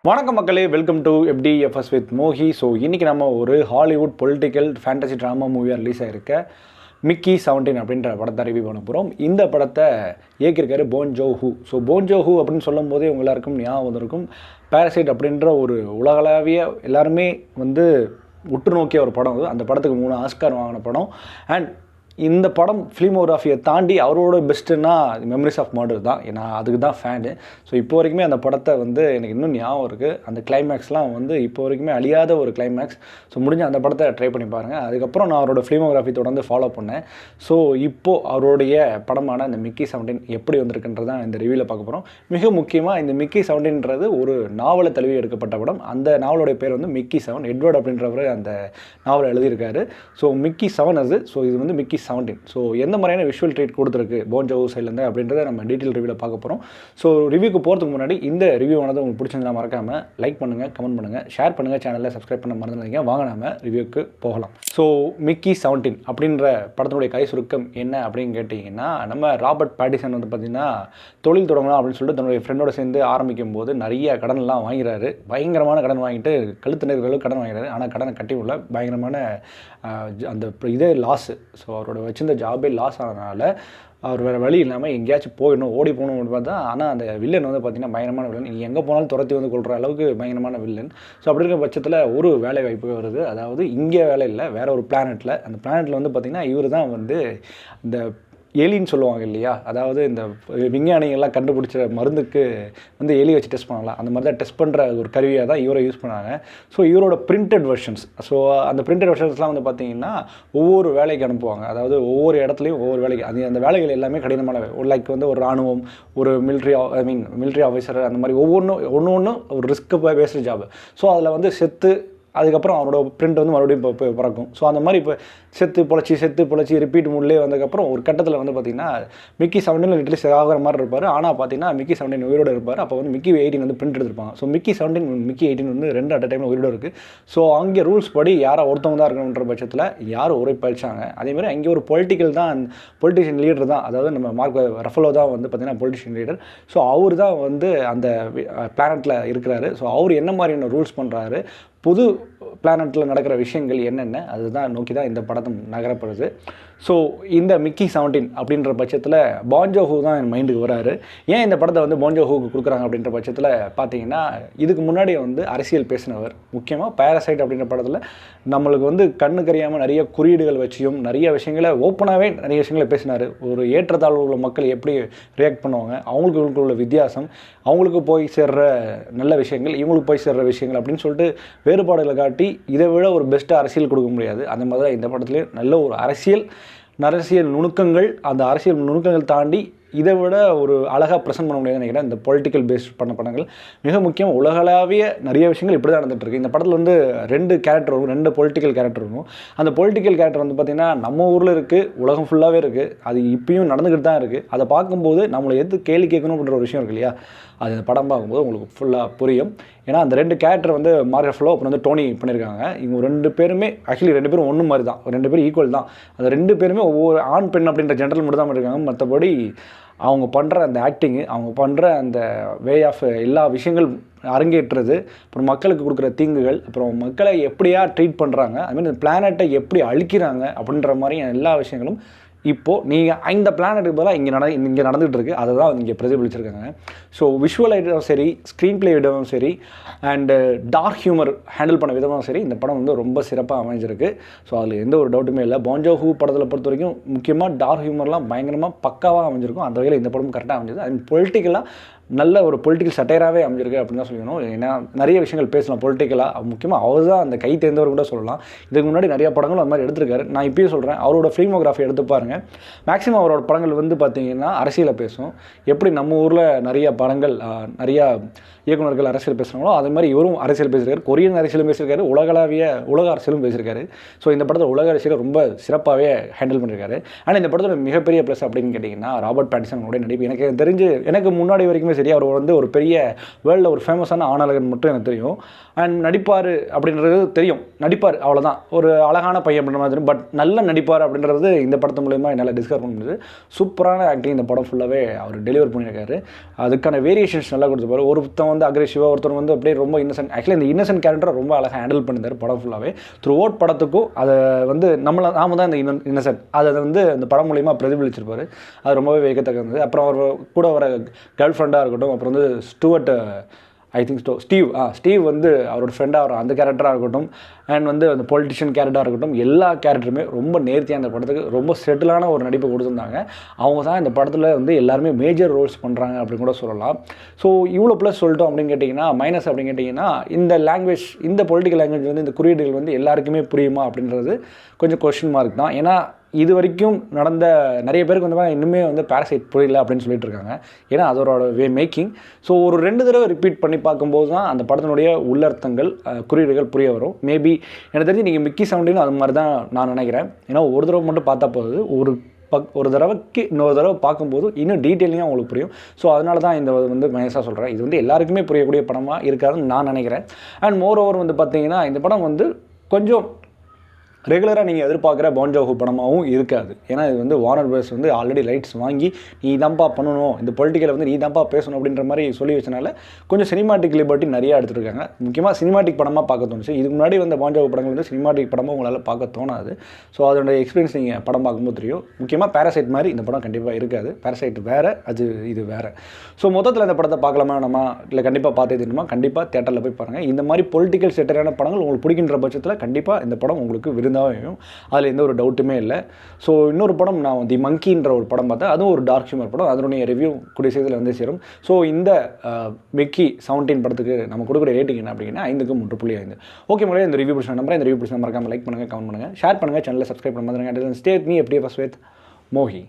வணக்கம் மக்களே, welcome to FDFS with Mohi. So இன்றைக்கி நம்ம ஒரு ஹாலிவுட் பொலிட்டிக்கல் ஃபேண்டசி ட்ராமா மூவியாக ரிலீஸ் ஆகிருக்க மிக்கி 17 அப்படின்ற படத்தை ரிவ்யூ பண்ண போகிறோம். இந்த படத்தை இயக்கியிருக்காரு Bong Joon ho. So Bong Joon ho அப்படின்னு சொல்லும் போதே உங்க எல்லாருக்கும் ஞாபகம் வந்திருக்கும் பாராசைட் அப்படின்ற ஒரு உலகளாவிய எல்லாருமே உற்று நோக்கிய ஒரு படம். அந்த படத்துக்கு 3 ஆஸ்கார் வாங்கின படம். அண்ட் இந்த படம் ஃபிலிமோகிராஃபியை தாண்டி அவரோட பெஸ்ட்டுன்னா மெமரிஸ் ஆஃப் மர்டர் தான். நான் அதுக்கு தான் ஃபேனு. ஸோ இப்போ வரைக்குமே அந்த படத்தை எனக்கு இன்னும் ஞாபகம் இருக்குது. அந்த கிளைமேக்ஸ்லாம் இப்போ வரைக்குமே அழியாத ஒரு கிளைமேக்ஸ். ஸோ முடிஞ்ச அந்த படத்தை ட்ரை பண்ணி பாருங்கள். அதுக்கப்புறம் நான் அவரோட ஃபிலிமோகிராஃபி தொடர்ந்து ஃபாலோ பண்ணேன். ஸோ இப்போது அவருடைய படமான இந்த மிக்கி 17 எப்படி வந்திருக்குன்றது தான் இந்த ரிவ்யூவில் பார்க்க போகிறோம். மிக முக்கியமாக இந்த மிக்கி 17ன்றது ஒரு நாவலை தழுவி எடுக்கப்பட்ட படம். அந்த நாவலுடைய பேர் மிக்கி 7. எட்வர்ட் அப்படின்றவர் அந்த நாவலை எழுதியிருக்காரு. ஸோ மிக்கி 7 அது. ஸோ இது மிக்கி 17. ஸோ எந்த மாதிரியான விஷுவல் ட்ரீட் கொடுத்துருக்கு போன் ஜோ சைட்லேருந்து அப்படின்றத நம்ம டீட்டெயில் ரிவ்யூவில் பார்க்க போகிறோம். ஸோ ரிவ்யூக்கு போகிறதுக்கு முன்னாடி இந்த ரிவ்யூ உங்களுக்கு பிடிச்சிருந்தா மறக்காமல் லைக் பண்ணுங்கள், கமெண்ட் பண்ணுங்கள், ஷேர் பண்ணுங்கள், சேனலில் சப்ஸ்கிரைப் பண்ண மறந்துடாதீங்க. வாங்க நாம ரிவ்யூக்கு போகலாம். ஸோ மிக்கி 17 அப்படின்ற படத்தினுடைய கை சுருக்கம் என்ன அப்படின்னு கேட்டிங்கன்னா, நம்ம ராபர்ட் பேட்டிசன் பார்த்திங்கன்னா தொழில் தொடங்கலாம் அப்படின்னு சொல்லிட்டு தன்னுடைய ஃப்ரெண்டோட சேர்ந்து ஆரம்பிக்கும் போது நிறைய கடன்லாம் வாங்கிறாரு. பயங்கரமான கடன் வாங்கிட்டு கழுத்து கடன் வாங்கிறாரு. ஆனால் கடனை கட்டி உள்ள பயங்கரமான அந்த இதே லாஸு. ஸோ அவரோட வச்சிருந்த ஜாபே லாஸ் ஆனதுனால அவர் வேறு வழி இல்லாமல் எங்கேயாச்சும் போயிடணும், ஓடி போகணும் அப்படின்னு பார்த்தா, ஆனால் அந்த வில்லன் பார்த்திங்கன்னா பயங்கரமான வில்லன். நீ எங்கே போனாலும் துரத்தி கொள்கிற அளவுக்கு பயங்கரமான வில்லன். ஸோ அப்படி இருக்கிற பட்சத்தில் ஒரு வேலை வாய்ப்பு வருது. அதாவது இங்கே வேலை இல்லை, வேறு ஒரு பிளானெட்டில். அந்த பிளானெட்டில் பார்த்திங்கன்னா இவர் தான் இந்த எலின்னு சொல்லுவாங்க இல்லையா, அதாவது இந்த விஞ்ஞானிகள்லாம் கண்டுபிடிச்ச மருந்துக்கு எலி வச்சு டெஸ்ட் பண்ணலாம். அந்த மாதிரி தான் டெஸ்ட் பண்ணுற ஒரு கருவியாக தான் இவரை யூஸ் பண்ணாங்க. ஸோ இவரோட பிரிண்டட் வெர்ஷன்ஸ். ஸோ அந்த பிரிண்டட் வெர்ஷன்ஸ்லாம் பார்த்திங்கன்னா ஒவ்வொரு வேலைக்கு அனுப்புவாங்க. அதாவது ஒவ்வொரு இடத்துலையும் ஒவ்வொரு வேலைக்கு அந்த வேலைகள் எல்லாமே கடினமான லைக் ஒரு ராணுவம், ஒரு மிலிட்ரி ஆஃபீஸர், அந்த மாதிரி ஒன்று ஒரு ரிஸ்க்கு பேசுகிற ஜாப். ஸோ அதில் செத்து அதுக்கப்புறம் அவரோட பிரிண்ட் மறுபடியும் இப்போ பறக்கும். ஸோ அந்த மாதிரி இப்போ செத்து பொழைச்சி ரிப்பீட் மூட்லேயே வந்ததுக்கப்புறம் ஒரு கட்டத்தில் பார்த்திங்கன்னா மிக்கி 17 லிட்டலி ஆகிற மாதிரி இருப்பார். ஆனால் பார்த்திங்கன்னா மிக்கி 17 உயிரோடு இருப்பார். அப்போ மிக்கி 18 பிரிண்ட் எடுத்திருப்பாங்க. ஸோ மிக்கி 17 மிக்கி 18 2 அட் டைமில் உயிரோடு இருக்குது. ஸோ அங்கே ரூல்ஸ் படி யாராக ஒருத்தவங்க தான் இருக்கணுன்ற பட்சத்தில் யாரும் ஒரே பழிச்சாங்க. அதேமாதிரி அங்கே ஒரு பொலிட்டிஷியன் லீடர் தான். அதாவது நம்ம மார்க் ரஃபலோ தான் பார்த்திங்கன்னா பொலிட்டிஷியன் லீடர். ஸோ அவர் தான் அந்த பிளானட்டில் இருக்கிறாரு. ஸோ அவர் என்ன மாதிரியான ரூல்ஸ் பண்ணுறாரு, புது பிளானட்டில் நடக்கிற விஷயங்கள் என்னென்ன, அதுதான் நோக்கி தான் இந்த படத்தை நகரப்படுது. ஸோ இந்த மிக்கி 17 அப்படின்ற பட்சத்தில் போன் ஜோ-ஹூ தான் என் மைண்டுக்கு வராரு. ஏன் இந்த படத்தை போன் ஜோ-ஹூக்கு கொடுக்குறாங்க அப்படின்ற பட்சத்தில் பார்த்தீங்கன்னா, இதுக்கு முன்னாடி அரசியல் பேசினவர். முக்கியமாக பாராசைட் அப்படின்ற படத்தில் நம்மளுக்கு கண்ணு கறியாமல் நிறைய குறியீடுகள் வச்சியும் நிறைய விஷயங்களை ஓப்பனாகவே நிறைய விஷயங்களை பேசினார். ஒரு ஏற்றத்தாழ்வுள்ள மக்கள் எப்படி ரியாக்ட் பண்ணுவாங்க, அவங்களுக்கு உள்ள வித்தியாசம், அவங்களுக்கு போய் சேர்ற நல்ல விஷயங்கள், இவங்களுக்கு போய் சேர்ற விஷயங்கள் அப்படின்னு சொல்லிட்டு வேறுபாடுகளை காட்டி இதை விட ஒரு பெஸ்ட்டாக அரசியல் கொடுக்க முடியாது. அந்த மாதிரி தான் இந்த படத்துலேயே நல்ல ஒரு அரசியல் நுணுக்கங்கள், அந்த அரசியல் நுணுக்கங்கள் தாண்டி இதை விட ஒரு அழகாக ப்ரெசென்ட் பண்ண முடியாதுன்னு நினைக்கிறேன். இந்த பொலிட்டிக்கல் பேஸ்ட் பண்ண படங்கள் மிக முக்கியம். உலகளாவிய நிறைய விஷயங்கள் இப்படி தான் நடந்துகிட்ருக்கு. இந்த படத்தில் 2 கேரக்டர் இருக்கும், 2 பொலிட்டிக்கல் கேரக்டர் இருக்கும். அந்த பொலிட்டிக்கல் கேரக்டர் பார்த்திங்கன்னா நம்ம ஊரில் இருக்குது, உலகம் ஃபுல்லாகவே இருக்குது. அது இப்பயும் நடந்துக்கிட்டு தான் இருக்குது. அதை பார்க்கும்போது நம்மளை கேள்வி கேட்கணும் அப்படின்ற ஒரு விஷயம் இருக்கு இல்லையா, அது இந்த படம் பார்க்கும்போது உங்களுக்கு ஃபுல்லாக புரியும். ஏன்னா அந்த 2 கேரக்டர் மார்க் ரஃபலோ அப்புறம் டோனி பண்ணியிருக்காங்க. இவங்க 2 பேருமே ஆக்சுவலி 2 பேரும் ஒன்று மாதிரி தான், 2 பேரும் ஈக்குவல் தான். அந்த 2 பேருமே ஒவ்வொரு ஆண் பெண் அப்படின்ற ஜென்ரல் மட்டும் தான் பண்ணியிருக்காங்க. மற்றபடி அவங்க பண்ணுற அந்த ஆக்டிங்கு, அவங்க பண்ணுற அந்த வே ஆஃப் எல்லா விஷயங்கள் அரங்கேற்றுறது, அப்புறம் மக்களுக்கு கொடுக்குற தீங்குகள், அப்புறம் மக்களை எப்படியா ட்ரீட் பண்ணுறாங்க, அதுமாதிரி இந்த பிளானட்டை எப்படி அழிக்கிறாங்க அப்படின்ற மாதிரி எல்லா விஷயங்களும் இப்போது நீங்கள் இந்த பிளானட்டுக்கு பதிலாக இங்கே நடந்துகிட்டு இருக்குது. அதை தான் இங்கே பிரதிபலிச்சிருக்காங்க. ஸோ விஷுவல் ஐட்டமும் சரி, ஸ்க்ரீன் பிளே விதமும் சரி, அண்டு டார்க் ஹியூமர் ஹேண்டில் பண்ண விதமும் சரி, இந்த படம் ரொம்ப சிறப்பாக அமைஞ்சிருக்கு. ஸோ அதில் எந்த ஒரு டவுட்டுமே இல்லை. போன் ஜோ-ஹூ படத்தில் பொறுத்த வரைக்கும் முக்கியமாக டார்க் ஹியூமர்லாம் பயங்கரமாக பக்காவாக அமைஞ்சிருக்கும். அந்த வகையில் இந்த படமும் கரெக்டாக அமைஞ்சது. அது பொலிட்டிக்கலாக நல்ல ஒரு பொலிட்டிக்கல் சட்டையராகவே அமைஞ்சிருக்கு அப்படின்னு தான் சொல்லணும். ஏன்னா நிறைய விஷயங்கள் பேசலாம் பொலிட்டிக்கலாக. முக்கியமாக அவர் தான் அந்த கை தேர்ந்தவர் கூட சொல்லலாம். இதுக்கு முன்னாடி நிறைய படங்களும் அது மாதிரி எடுத்திருக்காரு. நான் இப்பயும் சொல்கிறேன், அவரோட ஃபிலிமோகிராஃபி எடுத்து பாருங்கள். மேக்ஸிமம் அவரோட படங்கள் பார்த்திங்கன்னா அரசியலை பேசும். எப்படி நம்ம ஊரில் நிறைய படங்கள் நிறையா இயக்குநர்கள் அரசியல் பேசுகிறாங்களோ அதே மாதிரி இவரும் அரசியல் பேசியிருக்காரு. கொரியன் அரசியலும் பேசியிருக்காரு, உலக அரசியலும் பேசியிருக்காரு. ஸோ இந்த படத்தில் உலக அரசியலை ரொம்ப சிறப்பாகவே ஹேண்டில் பண்ணியிருக்காரு. ஆனால் இந்த படத்தோட மிகப்பெரிய ப்ளஸ் அப்படின்னு கேட்டிங்கன்னா ராபர்ட் பேட்டிசனோட நடிப்பு. எனக்கு முன்னாடி வரைக்குமே சரி அவர் ஒரு பெரிய வேர்ல்டில் ஒரு ஃபேமஸான ஆணழகன் மட்டும் எனக்கு தெரியும். அண்ட் நடிப்பார் அப்படின்றது தெரியும், நடிப்பார் அவ்வளோதான், ஒரு அழகான பையன் அப்படின்ற மாதிரி. பட் நல்ல நடிப்பார் அப்படின்றது இந்த படத்து மூலயமா என்னால் டிஸ்கவர் பண்ண முடியுது. சூப்பரான ஆக்டிங் இந்த படம் ஃபுல்லாகவே அவர் டெலிவர் பண்ணியிருக்காரு. அதுக்கான வேரியேஷன்ஸ் நல்லா கொடுத்துருப்பாரு. ஒருத்தன் வந்து அக்ரெசிவாக, ஒருத்தர் வந்து அப்படியே ரொம்ப இன்னசென்ட். ஆக்சுவலி இந்த இன்னசென்ட் கேரக்டரை ரொம்ப அழகாக ஹேண்டில் பண்ணியிருந்தார் படம் ஃபுல்லாகவே. த்ரூ அவுட் படத்துக்கும் அதை வந்து நாம தான் இந்த இன்னசென்ட் அதை வந்து அந்த படம் மூலிமா பிரதிபலிச்சிருப்பார். அது ரொம்பவே வியக்கத்தக்கது. அப்புறம் அவர் கூட வர கேர்ள் ஃப்ரெண்டாக இருக்கட்டும், அப்புறம் வந்து ஸ்டூவர்ட், ஐ திங்க் ஸ்டீவ் வந்து அவரோட ஃப்ரெண்டாக வர அந்த கேரக்டராக இருக்கட்டும், அண்ட் வந்து அந்த பொலிட்டிஷியன் கேரக்டராக இருக்கட்டும், எல்லா கேரக்டருமே ரொம்ப நேர்த்தியாக அந்த படத்துக்கு ரொம்ப செட்டிலான ஒரு நடிப்பை கொடுத்துருந்தாங்க. அவங்க தான் இந்த படத்தில் வந்து எல்லாருமே மேஜர் ரோல்ஸ் பண்ணுறாங்க அப்படின்னு கூட சொல்லலாம். ஸோ இவ்வளோ ப்ளஸ் சொல்லிட்டோம் அப்படின்னு கேட்டிங்கன்னா, மைனஸ் அப்படின்னு கேட்டிங்கன்னா, இந்த லாங்குவேஜ், இந்த பொலிட்டிக்கல் லாங்குவேஜ் வந்து இந்த குறியீடுகள் வந்து எல்லாருக்குமே புரியுமா அப்படின்றது கொஞ்சம் கொஸ்டின் மார்க் தான். ஏன்னா இது வரைக்கும் நடந்த நிறைய பேருக்கு வந்து இன்னுமே வந்து பேரசைட் புரியல அப்படின்னு சொல்லிட்டு இருக்காங்க. ஏன்னா அதோட மேக்கிங். ஸோ ஒரு 2 தடவை ரிப்பீட் பண்ணி பார்க்கும்போது தான் அந்த படத்தினுடைய உள்ளர்த்தங்கள், குறியீடுகள் புரிய வரும். மேபி எனக்கு தெரிஞ்சு நீங்கள் மிக்கி 17 அது மாதிரி தான் நான் நினைக்கிறேன். ஏன்னா ஒரு தடவை மட்டும் பார்த்தா போகுது, ஒரு தடவைக்கு இன்னொரு தடவை பார்க்கும்போது இன்னும் டீட்டெயிலிங்காக உங்களுக்கு புரியும். ஸோ அதனால தான் இந்த வந்து மைனஸாக சொல்கிறேன். இது வந்து எல்லாருக்குமே புரியக்கூடிய படமாக இருக்காதுன்னு நான் நினைக்கிறேன். அண்ட் மோர் ஓவர் வந்து பார்த்தீங்கன்னா, இந்த படம் வந்து கொஞ்சம் ரெகுலராக நீங்கள் எதிர்பார்க்குற பான் ஜோ-ஹூ படமாகவும் இருக்காது. ஏன்னா இது வந்து வார்னர் பிரதர்ஸ் வந்து ஆல்ரெடி ரைட்ஸ் வாங்கி நீ தான்ப்பா பண்ணணும், இந்த பொலிட்டிக்கலை வந்து நீ தான்ப்பா பேசணும் அப்படின்ற மாதிரி சொல்லி வச்சனால கொஞ்சம் சினிமாட்டிக் லிபர்ட்டி நிறையா எடுத்துருக்காங்க. முக்கியமாக சினிமாட்டிக் படமாக பார்க்க தோணுச்சு. இதுக்கு முன்னாடி வந்த பான் ஜோ-ஹூ படங்கள் வந்து சினிமாட்டிக் படமாக உங்களால் பார்க்க தோணாது. ஸோ அதோட எக்ஸ்பீரியன்ஸ் நீங்கள் படம் பார்க்கும்போது தெரியும். முக்கியமாக பேரசைட் மாதிரி இந்த படம் கண்டிப்பாக இருக்காது. பேரசைட் வேறு, இது வேறு. ஸோ மொத்தத்தில் இந்த படத்தை பார்க்கலாமா நம்ம, இல்லை கண்டிப்பாக பார்த்தே தெரியுமா, கண்டிப்பாக தேட்டரில் போய் பாருங்கள். இந்த மாதிரி பொலிட்டிக்கல் செட்டரான படங்கள் உங்களுக்கு பிடிக்கின்ற பட்சத்தில் கண்டிப்பாக இந்த படம் உங்களுக்கு விருந்தாகவும், அதில் எந்த ஒரு டவுட்டுமே இல்லை. ஸோ இன்னொரு படம் நான் தி மங்கின்ற ஒரு படம் பார்த்தேன். அதுவும் ஒரு டார்க் ஹியூமர் படம். அதனுடைய ரிவ்யூ கூடிய சீக்கிரத்தில் வந்து சேரும். ஸோ இந்த மிக்கி 17 படத்துக்கு நம்ம கொடுக்குற ரேட்டிங் என்ன அப்படின்னா 5க்கு 3.5. ஓகே மக்களே, இந்த ரிவ்யூ பிடிச்ச நம்பர், இந்த ரிவ்யூ பிடிச்ச மறக்காம லைக் பண்ணுங்கள், கமெண்ட் பண்ணுங்கள், ஷேர் பண்ணுங்கள், சேனலில் சப்ஸ்கிரைப் பண்ண மாதிரி. Stay with me FDFS with Mohi.